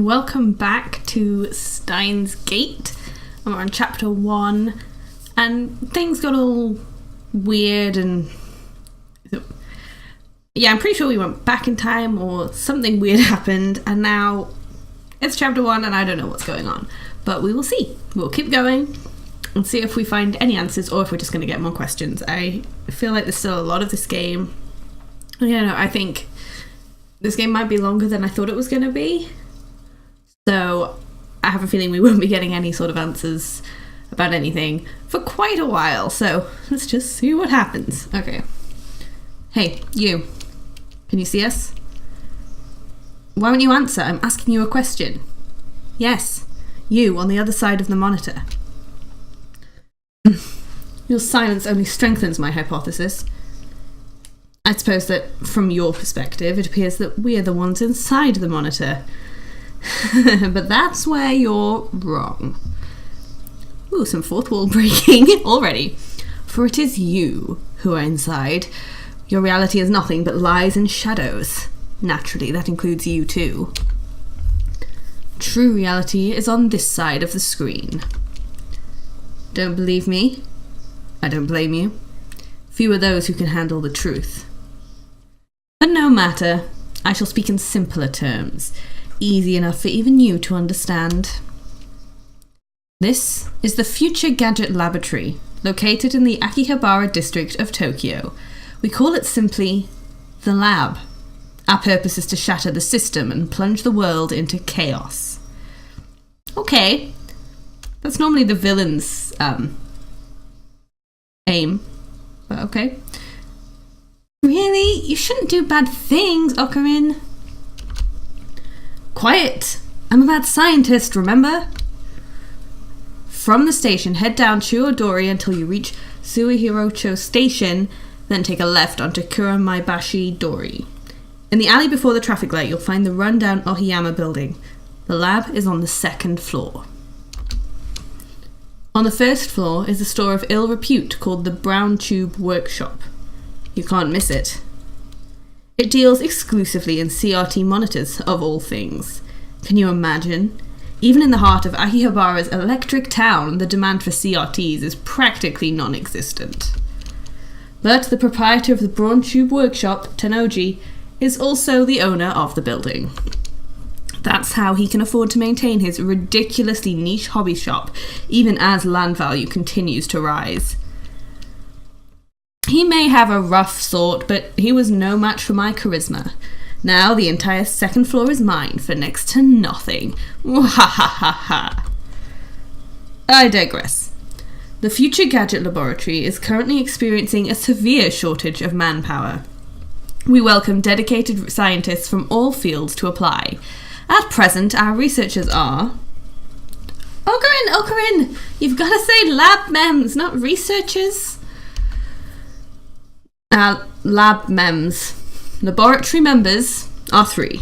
Welcome back to Steins Gate. We're on chapter 1, and things got all weird and... yeah, I'm pretty sure we went back in time or something weird happened, and now it's chapter 1 and I don't know what's going on. But we will see. We'll keep going and see if we find any answers or if we're just going to get more questions. I feel like there's still a lot of this game. I think this game might be longer than I thought it was going to be. So I have a feeling we won't be getting any sort of answers about anything for quite a while. So let's just see what happens. Okay. Hey, you. Can you see us? Why won't you answer? I'm asking you a question. Yes, you on the other side of the monitor. Your silence only strengthens my hypothesis. I suppose that from your perspective, it appears that we are the ones inside the monitor. But that's where you're wrong. Ooh, some fourth wall breaking already. For it is you who are inside. Your reality is nothing but lies and shadows. Naturally, that includes you too. True reality is on this side of the screen. Don't believe me? I don't blame you. Few are those who can handle the truth. But no matter, I shall speak in simpler terms, easy enough for even you to understand. This is the Future Gadget Laboratory, located in the Akihabara district of Tokyo. We call it simply the lab. Our purpose is to shatter the system and plunge the world into chaos. Okay, that's normally the villain's aim, but okay. Really? You shouldn't do bad things, Ocarin. Quiet! I'm a mad scientist, remember? From the station, head down Chuodori until you reach Suihirocho Station, then take a left onto Kuramaibashi Dori. In the alley before the traffic light, you'll find the rundown Ohiyama building. The lab is on the 2nd floor. On the 1st floor is a store of ill repute called the Brown Tube Workshop. You can't miss it. It deals exclusively in CRT monitors, of all things. Can you imagine? Even in the heart of Akihabara's electric town, the demand for CRTs is practically non-existent. But the proprietor of the Brown Tube Workshop, Tenoji, is also the owner of the building. That's how he can afford to maintain his ridiculously niche hobby shop, even as land value continues to rise. He may have a rough sort, but he was no match for my charisma. Now the entire 2nd floor is mine for next to nothing. Wahahaha. I digress. The Future Gadget Laboratory is currently experiencing a severe shortage of manpower. We welcome dedicated scientists from all fields to apply. At present, our researchers are... Ocarin! You've got to say lab mems, not researchers. Lab mems. Laboratory members are 3.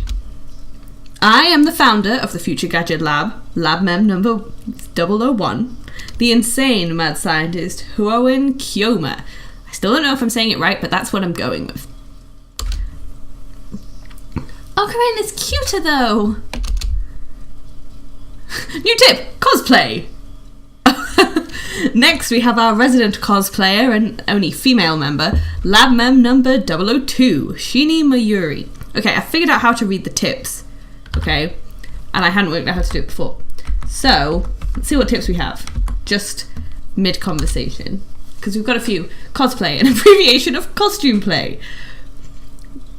I am the founder of the Future Gadget Lab, lab mem number 001, the insane mad scientist Huoin Kyoma. I still don't know if I'm saying it right, but that's what I'm going with. Ocarin is cuter though. New tip, cosplay. Next, we have our resident cosplayer and only female member, Lab Mem number 002, Shini Mayuri. Okay, I figured out how to read the tips, okay? And I hadn't worked out how to do it before. So, let's see what tips we have. Just mid-conversation. Because we've got a few. Cosplay, an abbreviation of costume play.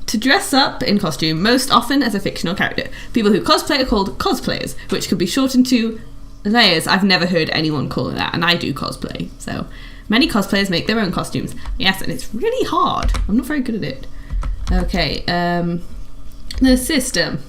To dress up in costume, most often as a fictional character. People who cosplay are called cosplayers, which could be shortened to layers. I've never heard anyone call it that, and I do cosplay. So many cosplayers make their own costumes. Yes, and it's really hard. I'm not very good at it. Okay, the system.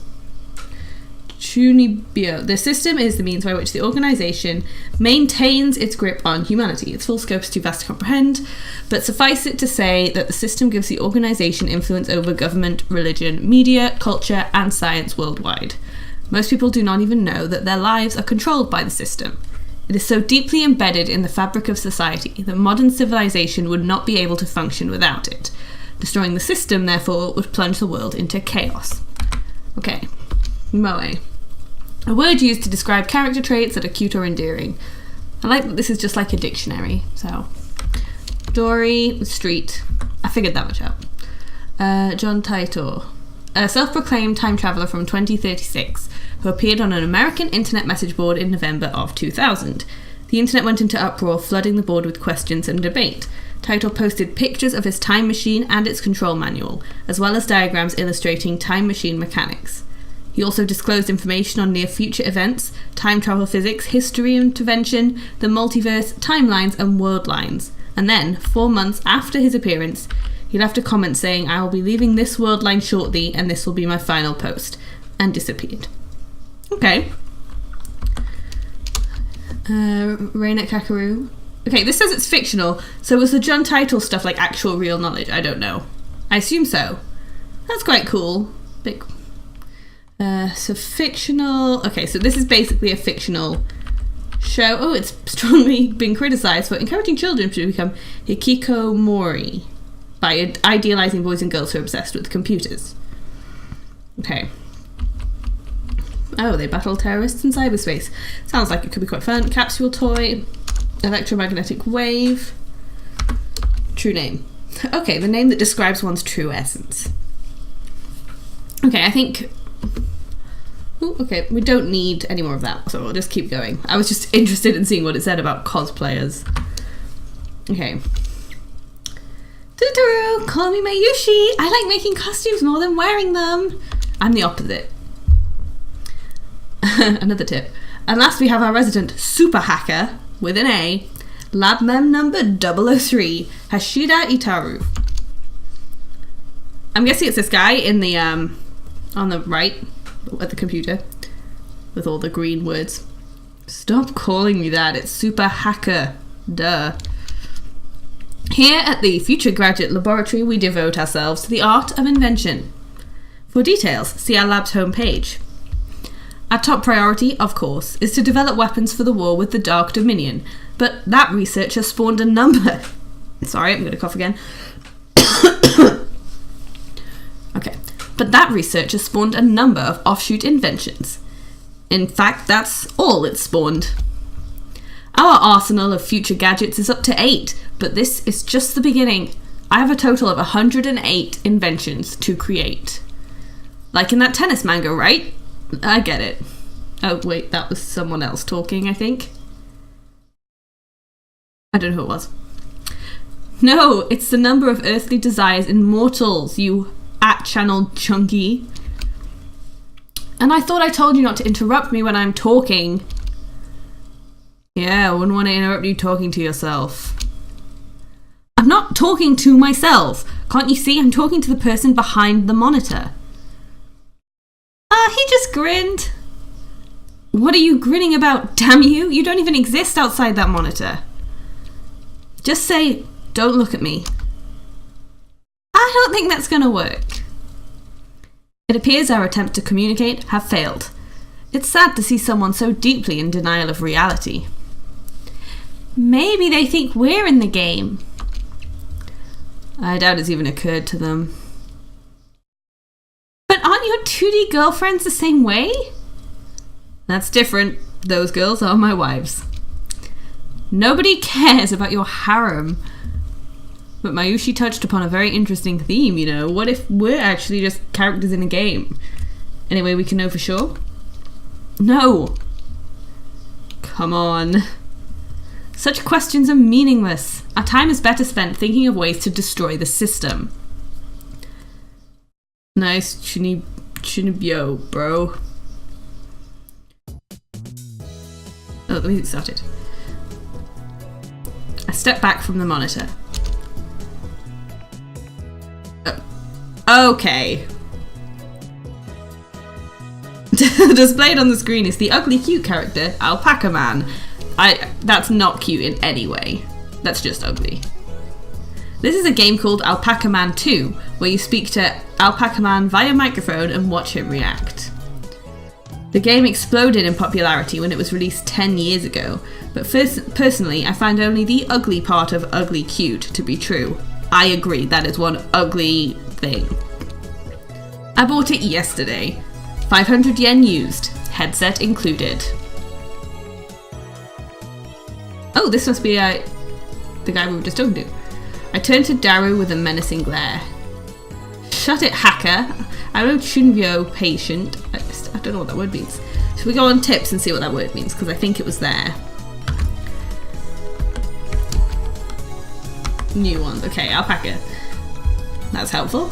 Chunibyo. The system is the means by which the organisation maintains its grip on humanity. Its full scope is too vast to comprehend, but suffice it to say that the system gives the organisation influence over government, religion, media, culture, and science worldwide. Most people do not even know that their lives are controlled by the system. It is so deeply embedded in the fabric of society that modern civilization would not be able to function without it. Destroying the system, therefore, would plunge the world into chaos. Okay, Moe. A word used to describe character traits that are cute or endearing. I like that this is just like a dictionary. So, Dory, street. I figured that much out. John Titor, a self-proclaimed time traveller from 2036 who appeared on an American internet message board in November of 2000. The internet went into uproar, flooding the board with questions and debate. Titor posted pictures of his time machine and its control manual, as well as diagrams illustrating time machine mechanics. He also disclosed information on near-future events, time travel physics, history intervention, the multiverse, timelines, and world lines. And then, 4 months after his appearance, he left a comment saying, "I will be leaving this world line shortly, and this will be my final post," and disappeared. Okay. Rainet Kakaru. Okay, this says it's fictional, so was the John Titor stuff like actual real knowledge? I don't know. I assume so. That's quite cool. Big. So fictional. Okay, so this is basically a fictional show. Oh, it's strongly been criticised for encouraging children to become hikikomori by idealising boys and girls who are obsessed with computers. Okay. Oh, they battle terrorists in cyberspace. Sounds like it could be quite fun. Capsule toy. Electromagnetic wave. True name. Okay, the name that describes one's true essence. Okay, I think... Ooh, okay, we don't need any more of that, so we'll just keep going. I was just interested in seeing what it said about cosplayers. Okay. Daru, call me Mayuri. I like making costumes more than wearing them. I'm the opposite. Another tip. And last we have our resident super hacker, with an A, lab mem number 003, Hashida Itaru. I'm guessing it's this guy in the, on the right, at the computer, with all the green words. Stop calling me that, it's super hacker. Duh. Here at the Future Gadget Laboratory, we devote ourselves to the art of invention. For details, see our lab's homepage. Our top priority, of course, is to develop weapons for the war with the Dark Dominion, but that research has spawned a number... Sorry, I'm going to cough again. Okay. But that research has spawned a number of offshoot inventions. In fact, that's all it's spawned. Our arsenal of future gadgets is up to 8, but this is just the beginning. I have a total of 108 inventions to create. Like in that tennis manga, right? I get it. Oh, wait, that was someone else talking, I think. I don't know who it was. No, it's the number of earthly desires in mortals, you at-channel chunky. And I thought I told you not to interrupt me when I'm talking. Yeah, I wouldn't want to interrupt you talking to yourself. I'm not talking to myself. Can't you see I'm talking to the person behind the monitor? He just grinned. What are you grinning about, damn you? You don't even exist outside that monitor. Just say, don't look at me. I don't think that's going to work. It appears our attempts to communicate have failed. It's sad to see someone so deeply in denial of reality. Maybe they think we're in the game. I doubt it's even occurred to them. But aren't your 2D girlfriends the same way? That's different. Those girls are my wives. Nobody cares about your harem. But Mayuri touched upon a very interesting theme, you know. What if we're actually just characters in a game? Any way we can know for sure? No. Come on. Such questions are meaningless. Our time is better spent thinking of ways to destroy the system. Nice chinibyo, bro. Oh, the music started. I stepped back from the monitor. Okay. Displayed on the screen is the ugly cute character, Alpaca Man. That's not cute in any way. That's just ugly. This is a game called Alpaca Man 2, where you speak to Alpaca Man via microphone and watch him react. The game exploded in popularity when it was released 10 years ago, but personally I find only the ugly part of ugly cute to be true. I agree, that is one ugly thing. I bought it yesterday. 500 yen used. Headset included. Oh, this must be the guy we were just talking to. I turned to Daru with a menacing glare. Shut it, hacker. I wrote Shunryo patient. I don't know what that word means. Should we go on tips and see what that word means? Because I think it was there. New ones. Okay, Alpaca. That's helpful.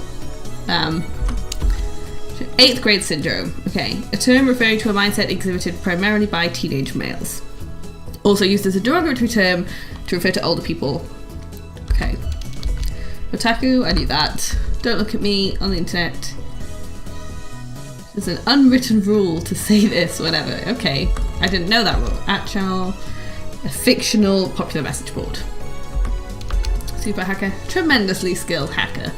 8th grade syndrome. Okay, a term referring to a mindset exhibited primarily by teenage males. Also used as a derogatory term to refer to older people. Okay. Otaku, I knew that. Don't look at me on the internet. There's an unwritten rule to say this, whatever. Okay, I didn't know that rule. Actual, a fictional popular message board. Super hacker. Tremendously skilled hacker.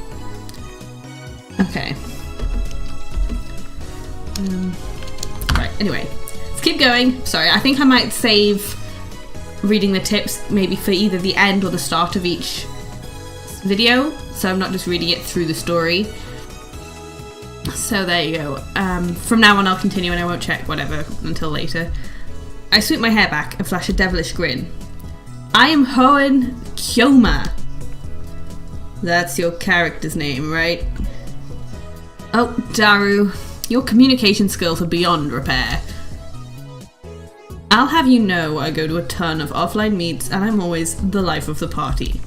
Okay. Right, anyway. Let's keep going. Sorry, I think I might save reading the tips maybe for either the end or the start of each video, so I'm not just reading it through the story. So there you go. From now on I'll continue and I won't check whatever until later. I sweep my hair back and flash a devilish grin. I am Hoenn Kyoma. That's your character's name, right? Oh, Daru, your communication skills are beyond repair. I'll have you know I go to a ton of offline meets and I'm always the life of the party.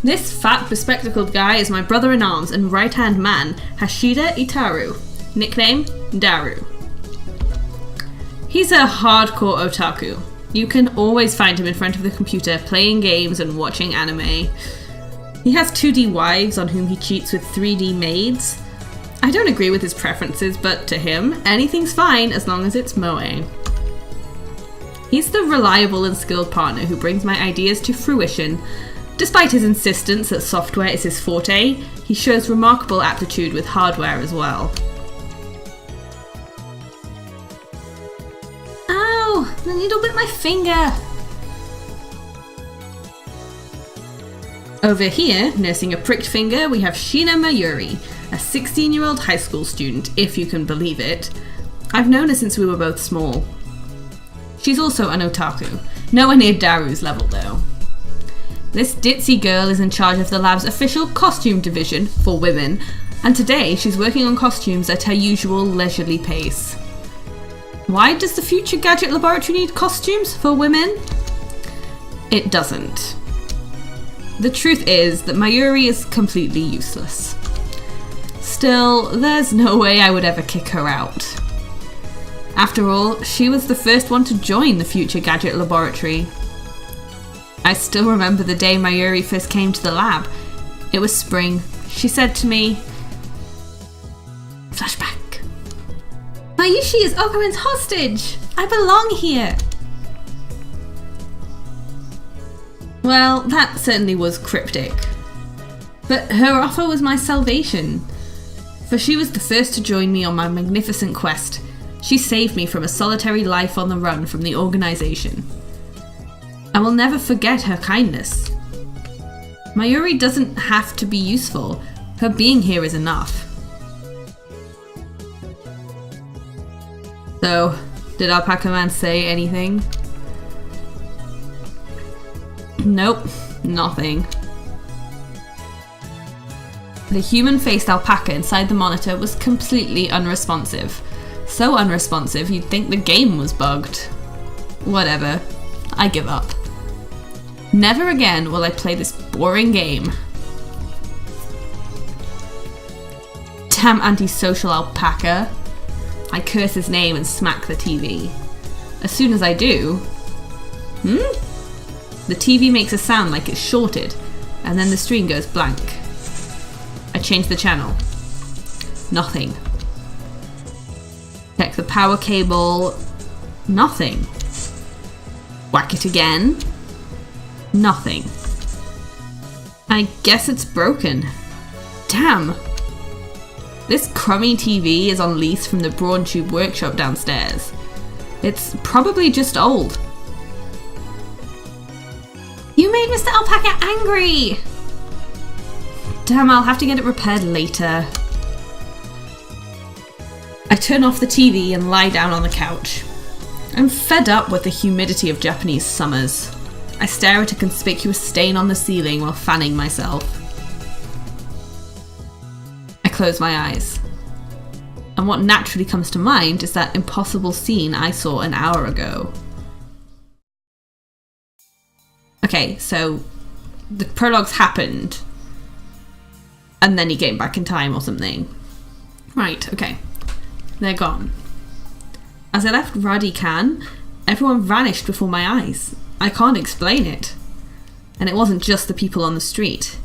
This fat bespectacled guy is my brother-in-arms and right-hand man, Hashida Itaru. Nickname, Daru. He's a hardcore otaku. You can always find him in front of the computer playing games and watching anime. He has 2D wives on whom he cheats with 3D maids. I don't agree with his preferences, but to him, anything's fine as long as it's moe. He's the reliable and skilled partner who brings my ideas to fruition. Despite his insistence that software is his forte, he shows remarkable aptitude with hardware as well. Ow! The needle bit my finger! Over here, nursing a pricked finger, we have Shina Mayuri, a 16-year-old high school student, if you can believe it. I've known her since we were both small. She's also an otaku, nowhere near Daru's level though. This ditzy girl is in charge of the lab's official costume division for women, and today she's working on costumes at her usual leisurely pace. Why does the Future Gadget Laboratory need costumes for women? It doesn't. The truth is that Mayuri is completely useless. Still, there's no way I would ever kick her out. After all, she was the first one to join the Future Gadget Laboratory. I still remember the day Mayuri first came to the lab. It was spring. She said to me... Flashback. Mayushi is Okaman's hostage! I belong here! Well, that certainly was cryptic. But her offer was my salvation. For she was the first to join me on my magnificent quest. She saved me from a solitary life on the run from the organization. I will never forget her kindness. Mayuri doesn't have to be useful. Her being here is enough. So, did Alpaca Man say anything? Nope, nothing. The human-faced alpaca inside the monitor was completely unresponsive. So unresponsive you'd think the game was bugged. Whatever. I give up. Never again will I play this boring game. Damn antisocial alpaca. I curse his name and smack the TV. As soon as I do... The TV makes a sound like it's shorted, and then the screen goes blank. I change the channel. Nothing. Check the power cable. Nothing. Whack it again. Nothing. I guess it's broken. Damn. This crummy TV is on lease from the Brawn Tube workshop downstairs. It's probably just old. You made Mr. Alpaca angry! Damn, I'll have to get it repaired later. turn off the TV and lie down on the couch. I'm fed up with the humidity of Japanese summers. I stare at a conspicuous stain on the ceiling while fanning myself. I close my eyes. And what naturally comes to mind is that impossible scene I saw an hour ago. Okay, so the prologues happened, and then he came back in time or something. Right, okay. They're gone. As I left Radican, everyone vanished before my eyes. I can't explain it. And it wasn't just the people on the street.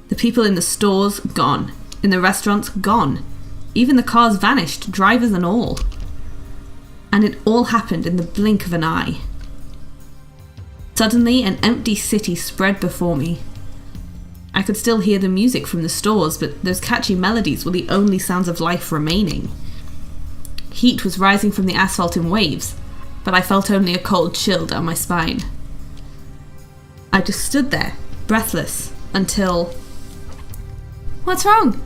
The people in the stores, gone. In the restaurants, gone. Even the cars vanished, drivers and all. And it all happened in the blink of an eye. Suddenly, an empty city spread before me. I could still hear the music from the stores, but those catchy melodies were the only sounds of life remaining. Heat was rising from the asphalt in waves, but I felt only a cold chill down my spine. I just stood there, breathless, until... What's wrong?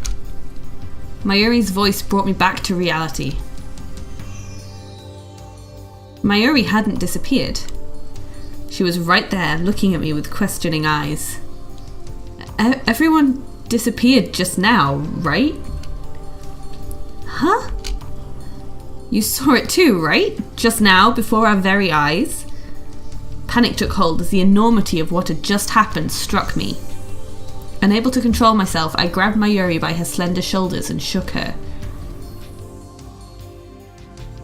Mayuri's voice brought me back to reality. Mayuri hadn't disappeared. She was right there, looking at me with questioning eyes. Everyone disappeared just now, right? Huh? You saw it too, right? Just now, before our very eyes? Panic took hold as the enormity of what had just happened struck me. Unable to control myself, I grabbed Mayuri by her slender shoulders and shook her.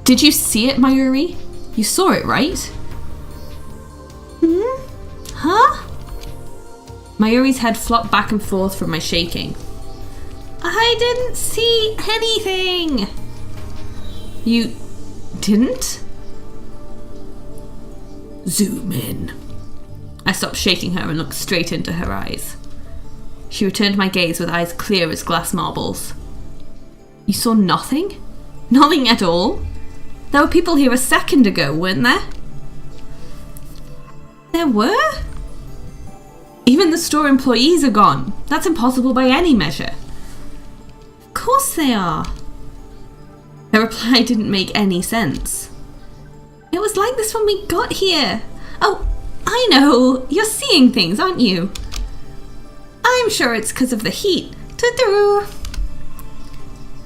Did you see it, Mayuri? You saw it, right? Huh? Mayuri's head flopped back and forth from my shaking. I didn't see anything! You didn't? Zoom in. I stopped shaking her and looked straight into her eyes. She returned my gaze with eyes clear as glass marbles. You saw nothing? Nothing at all? There were people here a second ago, weren't there? There were? Even the store employees are gone. That's impossible by any measure. Of course they are. Her reply didn't make any sense. It was like this when we got here. Oh, I know. You're seeing things, aren't you? I'm sure it's because of the heat. Ta-da!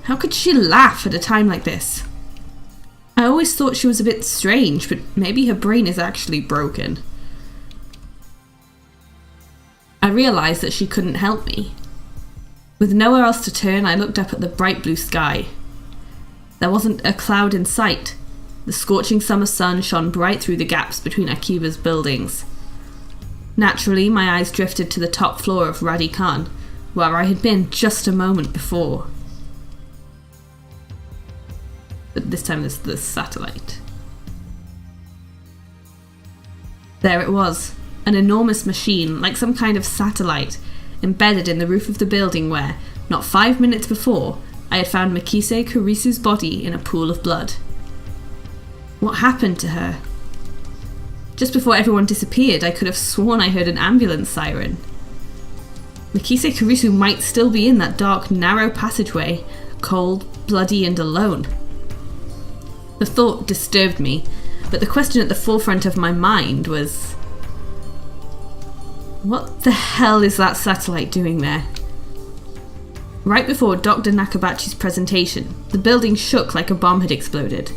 How could she laugh at a time like this? I always thought she was a bit strange, but maybe her brain is actually broken. I realised that she couldn't help me. With nowhere else to turn, I looked up at the bright blue sky. There wasn't a cloud in sight. The scorching summer sun shone bright through the gaps between Akiba's buildings. Naturally, my eyes drifted to the top floor of Radican, where I had been just a moment before. But this time there's the satellite. There it was. An enormous machine, like some kind of satellite, embedded in the roof of the building where, not 5 minutes before, I had found Mikise Kurisu's body in a pool of blood. What happened to her? Just before everyone disappeared, I could have sworn I heard an ambulance siren. Mikise Kurisu might still be in that dark, narrow passageway, cold, bloody and alone. The thought disturbed me, but the question at the forefront of my mind was... What the hell is that satellite doing there? Right before Dr. Nakabachi's presentation, the building shook like a bomb had exploded.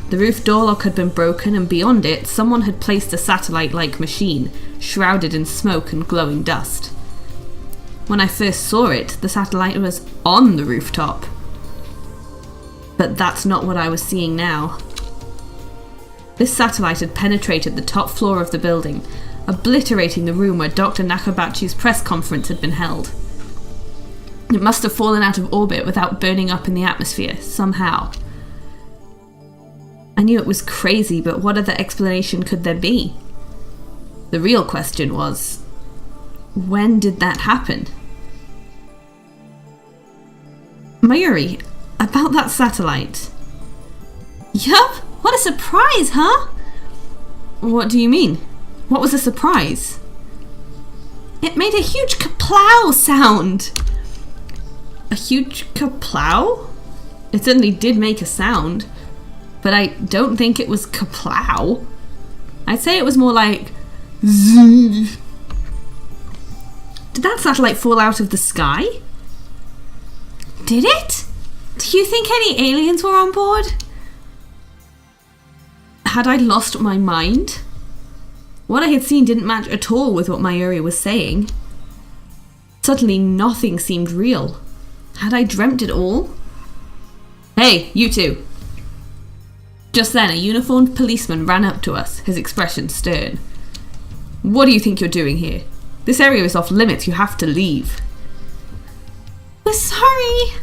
The roof door lock had been broken, and beyond it, someone had placed a satellite-like machine, shrouded in smoke and glowing dust. When I first saw it, the satellite was on the rooftop. But that's not what I was seeing now. This satellite had penetrated the top floor of the building, obliterating the room where Dr. Nakabachi's press conference had been held. It must have fallen out of orbit without burning up in the atmosphere, somehow. I knew it was crazy, but what other explanation could there be? The real question was, when did that happen? Mayuri, about that satellite. Yup, what a surprise, huh? What do you mean? What was a surprise? It made a huge kaplow sound. A huge kaplow? It certainly did make a sound, but I don't think it was kaplow. I'd say it was more like zzz. Did that satellite fall out of the sky? Did it? Do you think any aliens were on board? Had I lost my mind? What I had seen didn't match at all with what Mayuri was saying. Suddenly nothing seemed real. Had I dreamt it all? Hey, you two! Just then a uniformed policeman ran up to us, his expression stern. What do you think you're doing here? This area is off limits, you have to leave. We're sorry!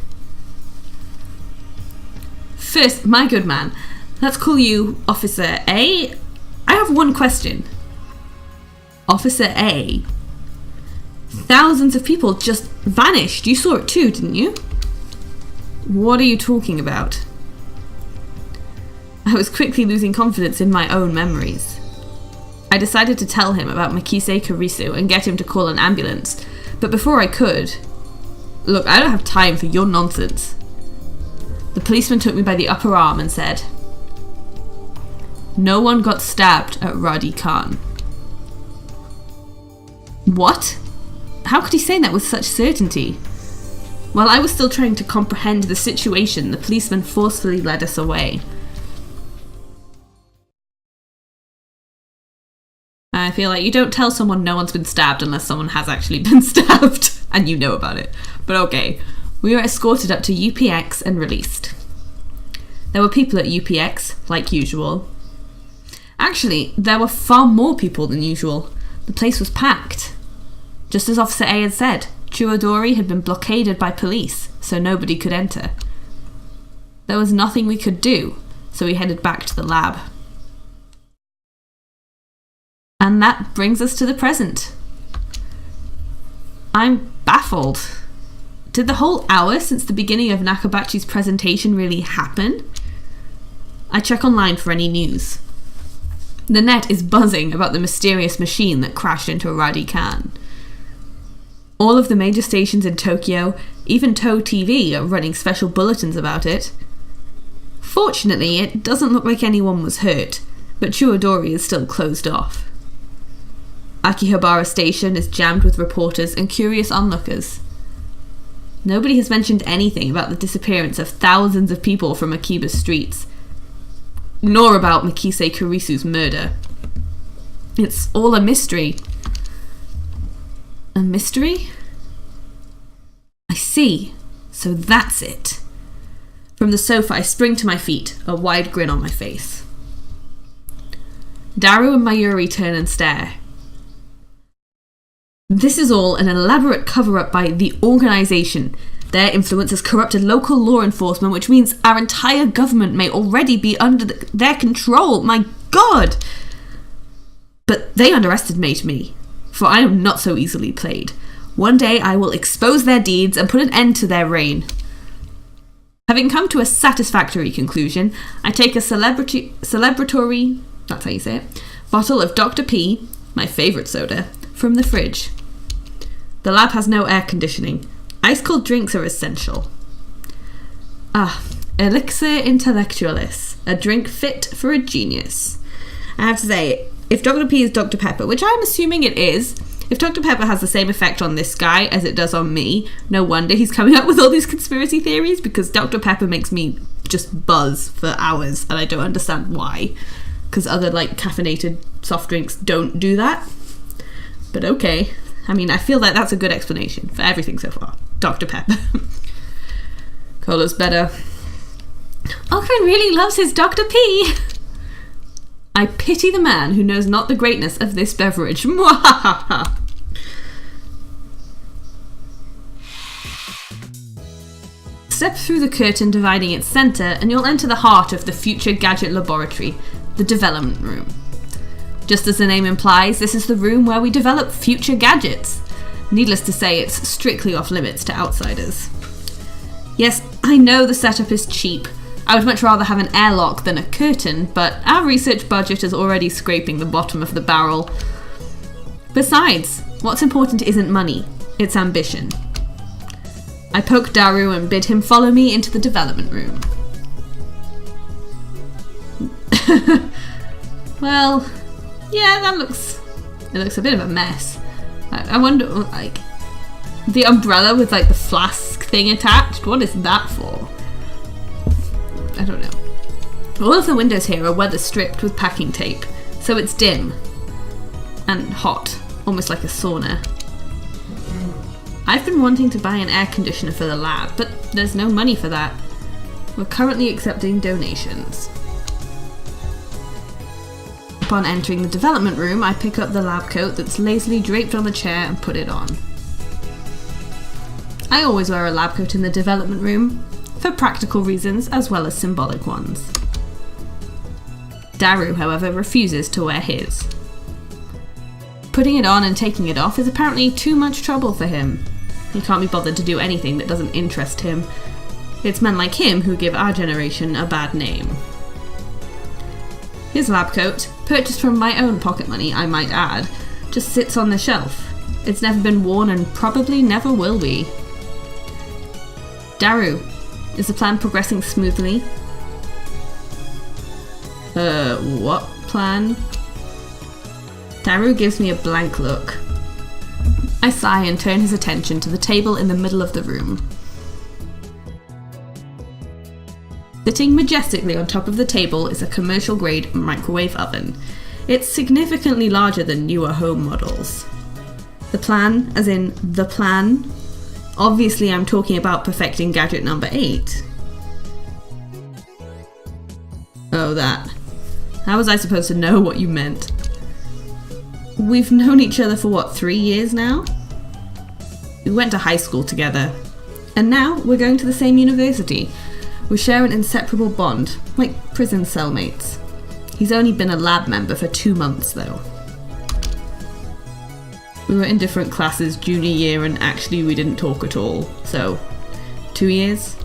First, my good man, let's call you Officer A. I have one question. Officer A. Thousands of people just vanished. You saw it too, didn't you? What are you talking about? I was quickly losing confidence in my own memories. I decided to tell him about Makise Kurisu and get him to call an ambulance, but before I could... Look, I don't have time for your nonsense. The policeman took me by the upper arm and said, no one got stabbed at Radi Khan. What? How could he say that with such certainty? While I was still trying to comprehend the situation, the policeman forcefully led us away. I feel like you don't tell someone no one's been stabbed unless someone has actually been stabbed and you know about it. But okay, we were escorted up to UPX and released. There were people at UPX, like usual. Actually, there were far more people than usual. The place was packed. Just as Officer A had said, Chuodori had been blockaded by police, so nobody could enter. There was nothing we could do, so we headed back to the lab. And that brings us to the present. I'm baffled. Did the whole hour since the beginning of Nakabachi's presentation really happen? I check online for any news. The net is buzzing about the mysterious machine that crashed into Radi Khan. All of the major stations in Tokyo, even Toe TV, are running special bulletins about it. Fortunately, it doesn't look like anyone was hurt, but Chuodori is still closed off. Akihabara Station is jammed with reporters and curious onlookers. Nobody has mentioned anything about the disappearance of thousands of people from Akiba's streets, nor about Makise Kurisu's murder. It's all a mystery. A mystery? I see. So that's it. From the sofa, I spring to my feet, a wide grin on my face. Daru and Mayuri turn and stare. This is all an elaborate cover-up by the organisation. Their influence has corrupted local law enforcement, which means our entire government may already be under their control. My God! But they underestimate me, for I am not so easily played. One day I will expose their deeds and put an end to their reign. Having come to a satisfactory conclusion, I take a celebratory, that's how you say it, bottle of Dr. P, my favourite soda, from the fridge. The lab has no air conditioning. Ice-cold drinks are essential. Elixir Intellectualis, a drink fit for a genius. I have to say, if Dr. P is Dr. Pepper, which I'm assuming it is, if Dr. Pepper has the same effect on this guy as it does on me, no wonder he's coming up with all these conspiracy theories, because Dr. Pepper makes me just buzz for hours, and I don't understand why. Because other, caffeinated soft drinks don't do that. But okay. I mean, I feel like that's a good explanation for everything so far. Dr. Pepper. Cola's better. Ogren really loves his Dr. P. I pity the man who knows not the greatness of this beverage. Mwahaha. Step through the curtain dividing its centre and you'll enter the heart of the Future Gadget Laboratory, the development room. Just as the name implies, this is the room where we develop future gadgets. Needless to say, it's strictly off limits to outsiders. Yes, I know the setup is cheap. I would much rather have an airlock than a curtain, but our research budget is already scraping the bottom of the barrel. Besides, what's important isn't money, it's ambition. I poke Daru and bid him follow me into the development room. Well, yeah, it looks a bit of a mess. I wonder, like, the umbrella with like the flask thing attached, what is that for? I don't know. All of the windows here are weather stripped with packing tape, so it's dim and hot, almost like a sauna. I've been wanting to buy an air conditioner for the lab, but there's no money for that. We're currently accepting donations. Upon entering the development room, I pick up the lab coat that's lazily draped on the chair and put it on. I always wear a lab coat in the development room, for practical reasons as well as symbolic ones. Daru, however, refuses to wear his. Putting it on and taking it off is apparently too much trouble for him. He can't be bothered to do anything that doesn't interest him. It's men like him who give our generation a bad name. His lab coat, purchased from my own pocket money, I might add, just sits on the shelf. It's never been worn and probably never will be. Daru, is the plan progressing smoothly? What plan? Daru gives me a blank look. I sigh and turn his attention to the table in the middle of the room. Sitting majestically on top of the table is a commercial-grade microwave oven. It's significantly larger than newer home models. The plan, as in the plan? Obviously I'm talking about perfecting gadget number 8. Oh, that. How was I supposed to know what you meant? We've known each other for what, 3 years now? We went to high school together. And now we're going to the same university. We share an inseparable bond, like prison cellmates. He's only been a lab member for 2 months though. We were in different classes junior year and actually we didn't talk at all, so 2 years?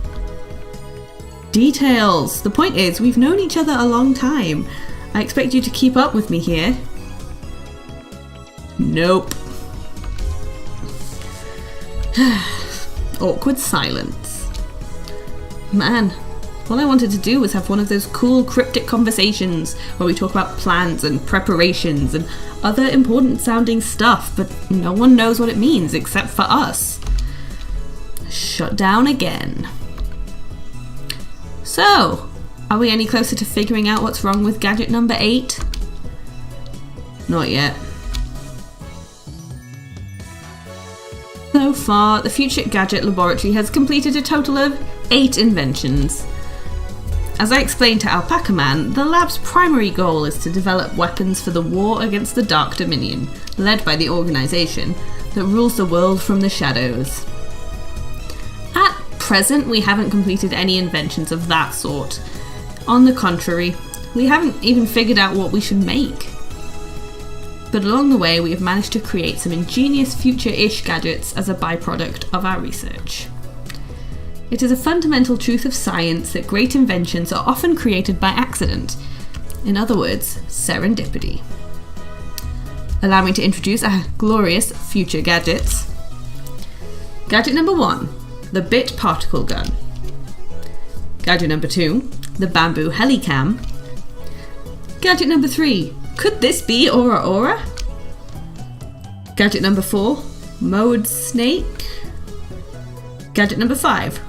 Details! The point is, we've known each other a long time. I expect you to keep up with me here. Nope. Awkward silence. Man, all I wanted to do was have one of those cool cryptic conversations where we talk about plans and preparations and other important sounding stuff, but no one knows what it means except for us. Shut down again. So, are we any closer to figuring out what's wrong with gadget number 8? Not yet. So far, the Future Gadget Laboratory has completed a total of 8 inventions. As I explained to Alpaca Man, the lab's primary goal is to develop weapons for the war against the Dark Dominion, led by the organisation that rules the world from the shadows. At present, we haven't completed any inventions of that sort. On the contrary, we haven't even figured out what we should make. But along the way, we have managed to create some ingenious future-ish gadgets as a byproduct of our research. It is a fundamental truth of science that great inventions are often created by accident. In other words, serendipity. Allow me to introduce our glorious future gadgets. Gadget number 1, the bit particle gun. Gadget number 2, the bamboo helicam. Gadget number 3, could this be Aura Aura? Gadget number 4, mowed snake. Gadget number 5,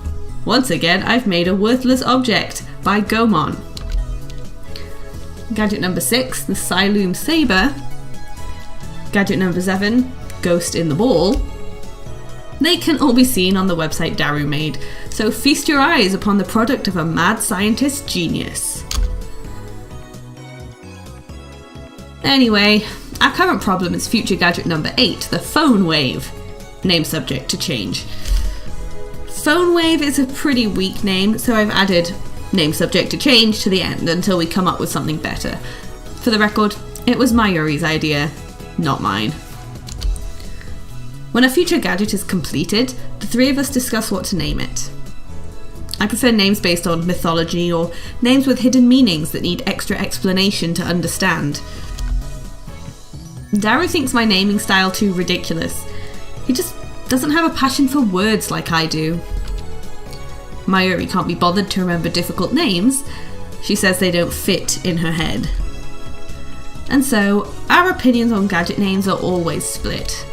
once again I've made a worthless object by Gomon. Gadget number 6, the Siloom saber. Gadget number 7, ghost in the ball. They can all be seen on the website Daru made, so feast your eyes upon the product of a mad scientist genius. Anyway, our current problem is future gadget number 8, the phone wave. Name subject to change. Phone wave is a pretty weak name, so I've added name subject to change to the end until we come up with something better. For the record, it was Mayuri's idea, not mine. When a future gadget is completed, the 3 of us discuss what to name it. I prefer names based on mythology or names with hidden meanings that need extra explanation to understand. Daru thinks my naming style too ridiculous. He just doesn't have a passion for words like I do. Mayuri can't be bothered to remember difficult names. She says they don't fit in her head. And so, our opinions on gadget names are always split.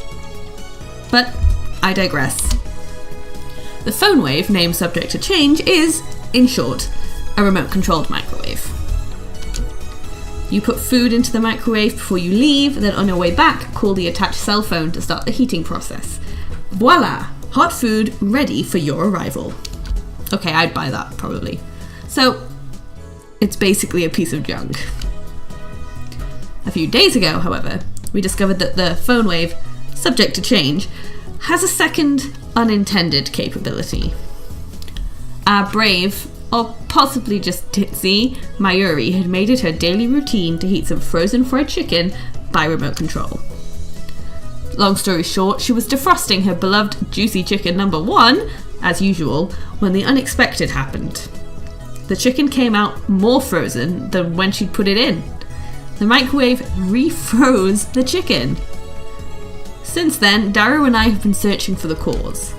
But I digress. The phone wave, name subject to change, is, in short, a remote-controlled microwave. You put food into the microwave before you leave, then on your way back, call the attached cell phone to start the heating process. Voila! Hot food ready for your arrival. Okay, I'd buy that, probably. So, it's basically a piece of junk. A few days ago, however, we discovered that the phone wave, subject to change, has a second unintended capability. Our brave, or possibly just ditzy, Mayuri had made it her daily routine to heat some frozen fried chicken by remote control. Long story short, she was defrosting her beloved juicy chicken number 1, as usual, when the unexpected happened. The chicken came out more frozen than when she'd put it in. The microwave refroze the chicken. Since then, Daru and I have been searching for the cause.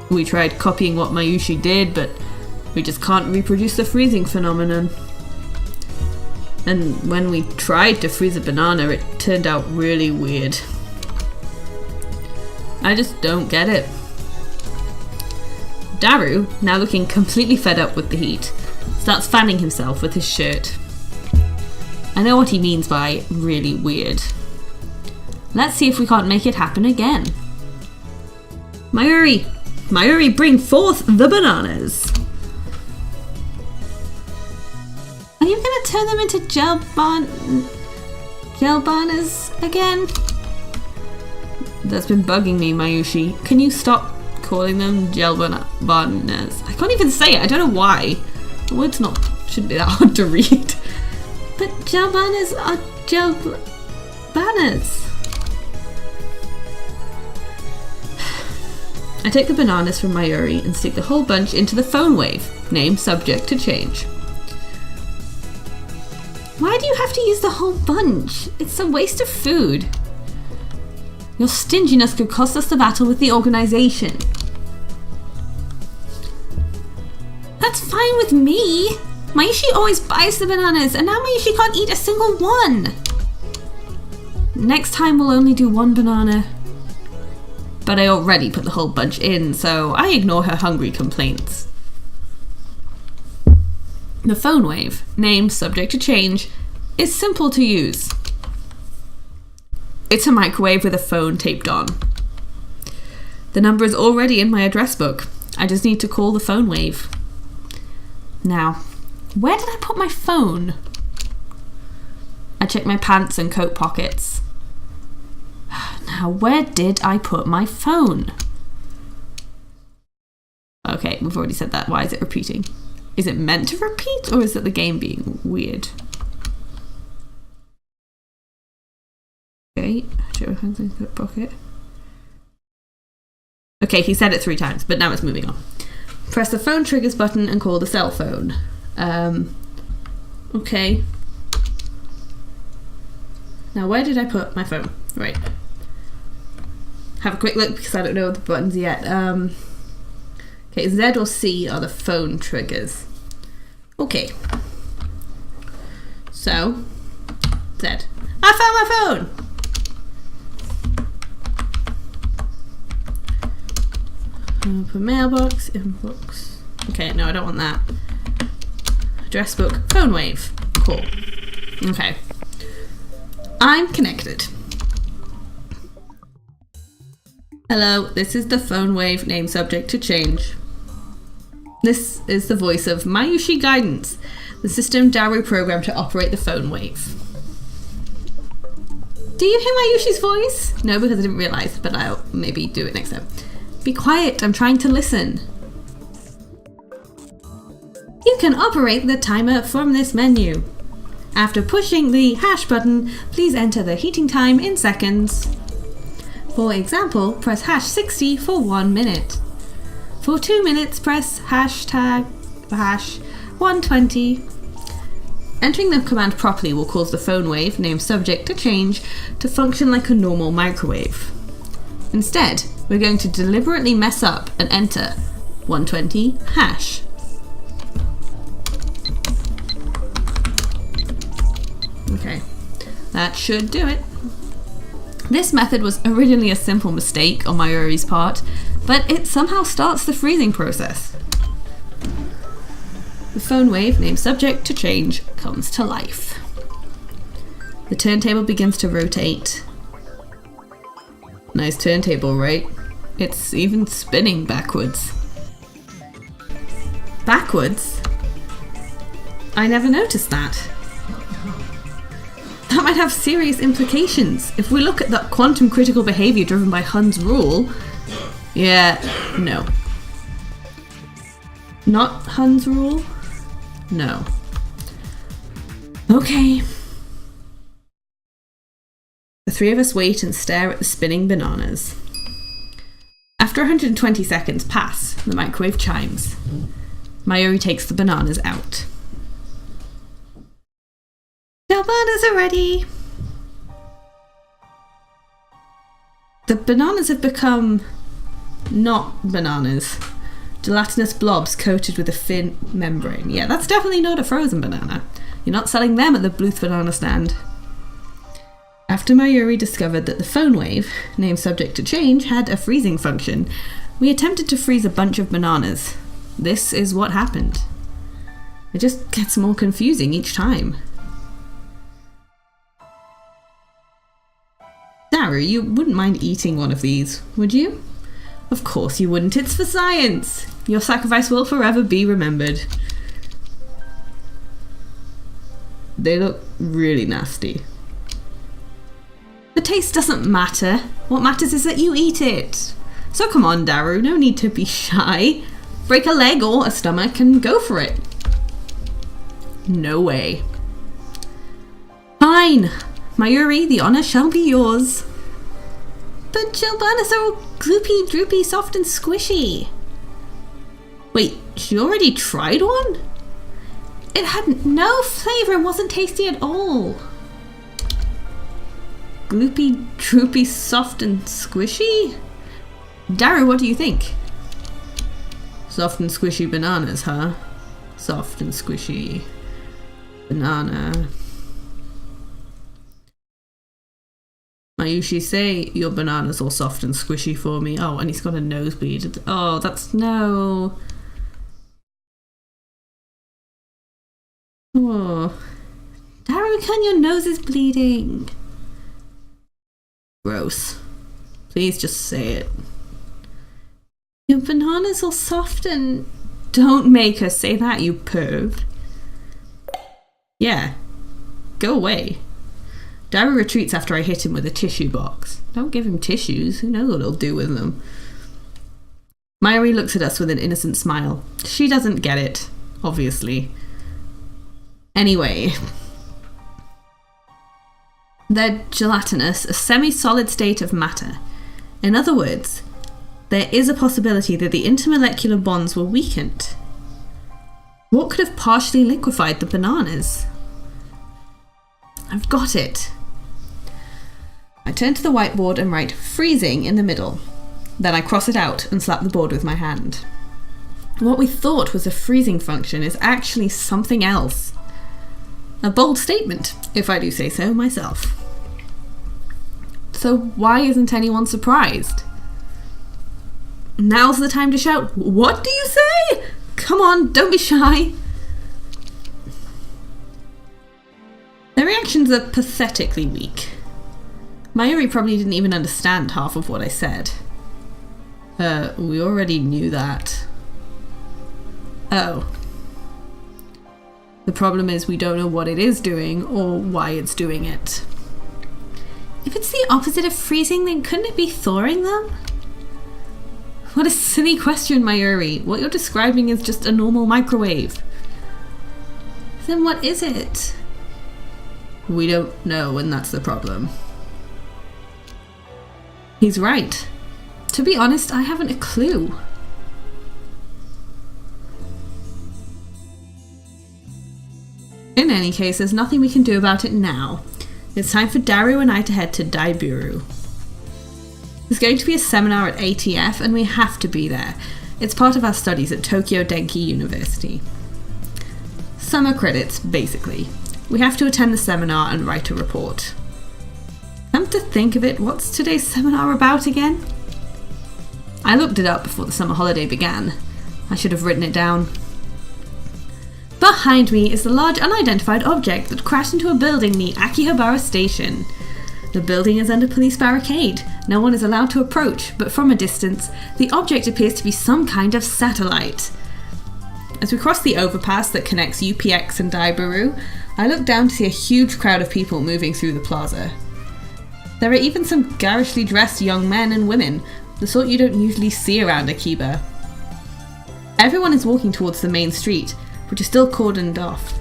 We tried copying what Mayushi did, but we just can't reproduce the freezing phenomenon. And when we tried to freeze a banana, it turned out really weird. I just don't get it. Daru, now looking completely fed up with the heat, starts fanning himself with his shirt. I know what he means by really weird. Let's see if we can't make it happen again. Mayuri! Mayuri, bring forth the bananas! Are you gonna turn them into GELBANAS again? That's been bugging me, Mayushi. Can you stop calling them GELBANAS? I can't even say it, I don't know why. The word's shouldn't be that hard to read. But GELBANAS are GELBANAS. I take the bananas from Mayuri and stick the whole bunch into the phone wave, name subject to change. Why do you have to use the whole bunch? It's a waste of food. Your stinginess could cost us the battle with the organization. That's fine with me. Mayushi always buys the bananas, and now Mayushi can't eat a single one. Next time we'll only do one banana. But I already put the whole bunch in, so I ignore her hungry complaints. The phone wave, name subject to change, is simple to use. It's a microwave with a phone taped on. The number is already in my address book. I just need to call the phone wave. Now, where did I put my phone? I check my pants and coat pockets. Now, where did I put my phone? Okay, we've already said that. Why is it repeating? Is it meant to repeat, or is it the game being weird? Okay, check my pants and coat pocket. Okay, he said it 3 times, but now it's moving on. Press the phone triggers button and call the cell phone. Okay. Now, where did I put my phone? Right. Have a quick look because I don't know the buttons yet. Okay, Z or C are the phone triggers. Okay. So, Z. I found my phone! Open mailbox, inbox. Okay, no, I don't want that. Address book, phone wave. Cool. Okay. I'm connected. Hello, this is the phone wave, name subject to change. This is the voice of Mayushi Guidance, the system Daru programmed to operate the phone wave. Do you hear Mayushi's voice? No, because I didn't realise, but I'll maybe do it next time. Be quiet, I'm trying to listen. You can operate the timer from this menu. After pushing the hash button, please enter the heating time in seconds. For example, press hash 60 for 1 minute. For 2 minutes, press hashtag hash 120. Entering the command properly will cause the phone wave, name subject to change, to function like a normal microwave. Instead, we're going to deliberately mess up and enter 120 hash. Okay, that should do it. This method was originally a simple mistake on Mayuri's part, but it somehow starts the freezing process. The phone wave, named subject to change, comes to life. The turntable begins to rotate. Nice turntable, right? It's even spinning backwards. Backwards? I never noticed that. That might have serious implications. If we look at the quantum critical behavior driven by Hund's rule... Yeah, no. Not Hund's rule? No. Okay. The three of us wait and stare at the spinning bananas. After 120 seconds pass, the microwave chimes. Mayuri takes the bananas out. Gelbanas are ready! The bananas have become... not bananas. Gelatinous blobs coated with a thin membrane. Yeah, that's definitely not a frozen banana. You're not selling them at the Bluth banana stand. After Mayuri discovered that the phone wave, named subject to change, had a freezing function, we attempted to freeze a bunch of bananas. This is what happened. It just gets more confusing each time. Daru, you wouldn't mind eating one of these, would you? Of course you wouldn't, it's for science! Your sacrifice will forever be remembered. They look really nasty. The taste doesn't matter. What matters is that you eat it. So come on, Daru, no need to be shy. Break a leg or a stomach and go for it. No way. Fine. Mayuri, the honour shall be yours. But Gelbanas are all gloopy, droopy, soft and squishy. Wait, she already tried one? It had no flavour and wasn't tasty at all. Gloopy, droopy, soft and squishy? Daru, what do you think? Soft and squishy bananas, huh? Soft and squishy banana. Mayushi, say your banana's all soft and squishy for me. Oh, and he's got a nosebleed. Oh, that's no. Oh. Daru-kun, your nose is bleeding. Gross. Please just say it. Your banana's all soft and... Don't make her say that, you perv. Yeah. Go away. Daru retreats after I hit him with a tissue box. Don't give him tissues. Who knows what he'll do with them. Mayuri looks at us with an innocent smile. She doesn't get it, obviously. Anyway. They're gelatinous, a semi-solid state of matter. In other words, there is a possibility that the intermolecular bonds were weakened. What could have partially liquefied the bananas? I've got it. I turn to the whiteboard and write freezing in the middle. Then I cross it out and slap the board with my hand. What we thought was a freezing function is actually something else. A bold statement, if I do say so myself. So why isn't anyone surprised? Now's the time to shout, "What do you say?" Come on, don't be shy. Their reactions are pathetically weak. Mayuri probably didn't even understand half of what I said. We already knew that. Oh. The problem is we don't know what it is doing or why it's doing it. If it's the opposite of freezing, then couldn't it be thawing them? What a silly question, Mayuri. What you're describing is just a normal microwave. Then what is it? We don't know, and that's the problem. He's right. To be honest, I haven't a clue. In any case, there's nothing we can do about it now. It's time for Daru and I to head to Daiburu. There's going to be a seminar at ATF and we have to be there. It's part of our studies at Tokyo Denki University. Summer credits, basically. We have to attend the seminar and write a report. Come to think of it, what's today's seminar about again? I looked it up before the summer holiday began. I should have written it down. Behind me is the large unidentified object that crashed into a building near Akihabara Station. The building is under police barricade. No one is allowed to approach, but from a distance, the object appears to be some kind of satellite. As we cross the overpass that connects UPX and Daru, I look down to see a huge crowd of people moving through the plaza. There are even some garishly dressed young men and women, the sort you don't usually see around Akiba. Everyone is walking towards the main street, which is still cordoned off.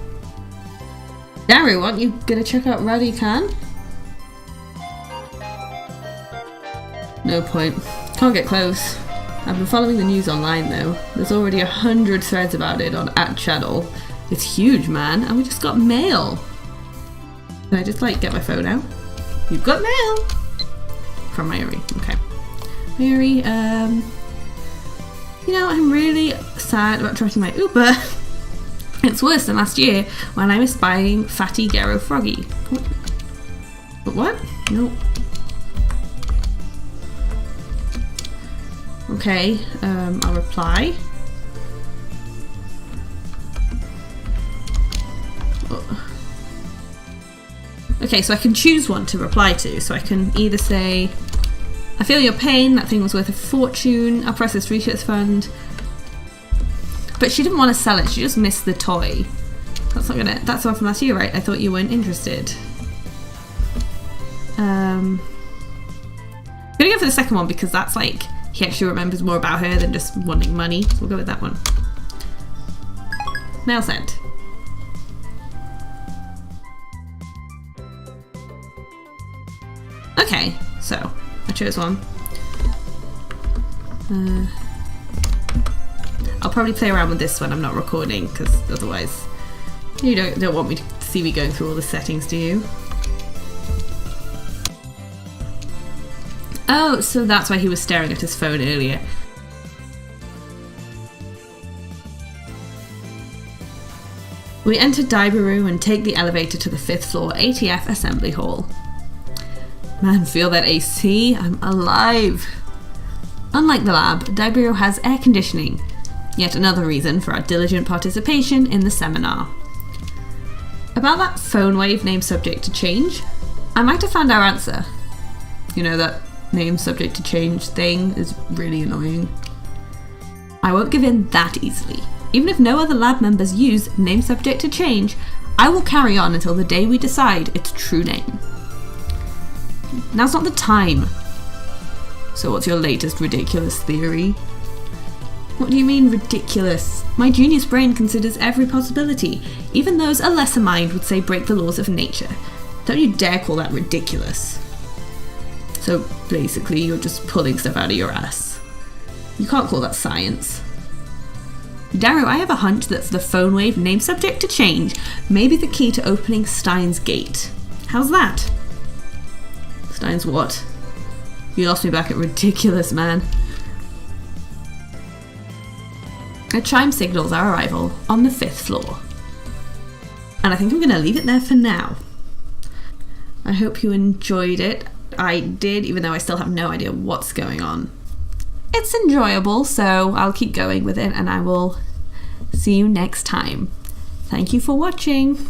Daru, aren't you gonna check out Rowdy Khan? No point. Can't get close. I've been following the news online though. There's already 100 threads about it on @channel. It's huge, man, and we just got mail. Can I just get my phone out? You've got mail! From Mayuri, okay. Mayuri, I'm really sad about tracking my Uber. It's worse than last year when I missed buying Fatty Gero Froggy. What? No. Okay, I'll reply. Okay, so I can choose one to reply to. So I can either say, I feel your pain, that thing was worth a fortune, I'll press this research fund. But she didn't want to sell it, she just missed the toy. That's the one from last year, right? I thought you weren't interested. I'm gonna go for the second one because that's he actually remembers more about her than just wanting money. So we'll go with that one. Mail sent. Okay, so I chose one. I'll probably play around with this when I'm not recording because otherwise you don't want me to see me going through all the settings, do you? Oh, so that's why he was staring at his phone earlier. We enter Daru and take the elevator to the 5th floor ATF Assembly Hall. Man, feel that AC? I'm alive! Unlike the lab, Daru has air conditioning. Yet another reason for our diligent participation in the seminar. About that phone wave name subject to change, I might have found our answer. You know, that name subject to change thing is really annoying. I won't give in that easily. Even if no other lab members use name subject to change, I will carry on until the day we decide its true name. Now's not the time. So what's your latest ridiculous theory? What do you mean ridiculous? My genius brain considers every possibility. Even those a lesser mind would say break the laws of nature. Don't you dare call that ridiculous. So basically you're just pulling stuff out of your ass. You can't call that science. Daru, I have a hunch that the phone wave name subject to change may be the key to opening Steins' gate. How's that? Steins what? You lost me back at ridiculous, man. A chime signals our arrival on the 5th floor. And I think I'm going to leave it there for now. I hope you enjoyed it. I did, even though I still have no idea what's going on. It's enjoyable, so I'll keep going with it and I will see you next time. Thank you for watching.